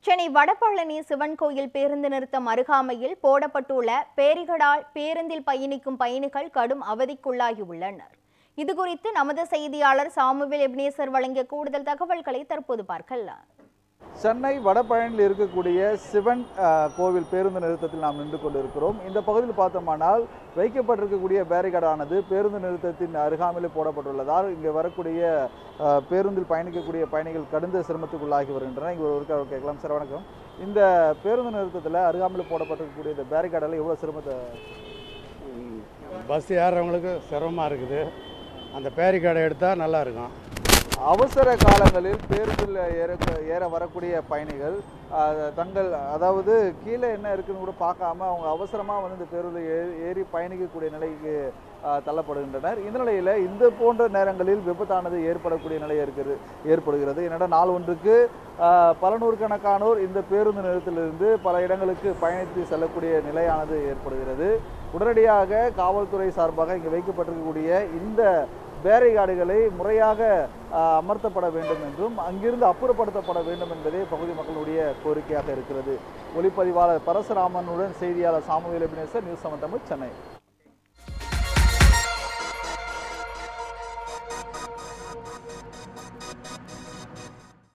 சென்னை வடபழனி சிவன் கோயில் பேருந்து நிறுத்தம் அருகாமையில் போடப்பட்டுள்ள பேரிகடால் பேருந்தில் பயணிக்கும் பயணிகள் கடும் அவதிக்குள்ளாகியுள்ளனர். இதுகுறித்து நமது செய்தியாளர் சாமுவேல் எபினேசர் வழங்கிய கூடுதல் தகவல்களை தற்போது பார்க்கலாம். சென்னை வடபழனியில் இருக்கக்கூடிய சிவன் கோவில் பேருந்து நிறுத்தத்தில் நாம் நின்று கொண்டிருக்கிறோம். இந்த பகுதியில் பார்த்தோமானால் வைக்கப்பட்டிருக்கக்கூடிய பேரிகார்டானது பேருந்து நிறுத்தத்தின் அருகாமையில் போடப்பட்டுள்ளதால் இங்கே வரக்கூடிய பேருந்தில் பயணிக்கக்கூடிய பயணிகள் கடுந்த சிரமத்துக்குள்ளாகி வருகின்றனர். இங்கே ஒரு கேட்கலாம். சார் வணக்கம். இந்த பேருந்து நிறுத்தத்தில் அருகாமையில் போடப்பட்டிருக்கக்கூடிய இந்த பேரிகார்டில் எவ்வளோ சிரமத்தை? பஸ் ஏறுறவங்களுக்கு சிரமமாக இருக்குது. அந்த பேரிகார்டை எடுத்தால் நல்லா இருக்கும். அவசர காலங்களில் பேருந்தில் ஏற வரக்கூடிய பயணிகள் தங்கள் அதாவது கீழே என்ன இருக்குன்னு கூட பார்க்காம அவங்க அவசரமாக வந்து இந்த பேருந்தில் ஏறி பயணிக்கக்கூடிய நிலைக்கு தள்ளப்படுகின்றனர். இந்த நிலையில் இந்த போன்ற நேரங்களில் விபத்தானது ஏற்படக்கூடிய நிலை ஏற்படுகிறது. என்னடா நாள் ஒன்றுக்கு பல நூறுக்கணக்கானோர் இந்த பேருந்து நிலையத்திலிருந்து பல இடங்களுக்கு பயணித்து செல்லக்கூடிய நிலையானது ஏற்படுகிறது. உடனடியாக காவல்துறை சார்பாக இங்கே வைக்கப்பட்டிருக்கக்கூடிய இந்த பேரிகார்டுகளை முறையாக அமர்த்தப்பட வேண்டும் என்றும் அங்கிருந்து அப்புறப்படுத்தப்பட வேண்டும் என்பதே பகுதி மக்களுடைய கோரிக்கையாக இருக்கிறது. ஒளிப்பதிவாளர் பரசுராமனுடன் செய்தியாளர் Samuel Ebenezer, news 7 Tamil, Chennai.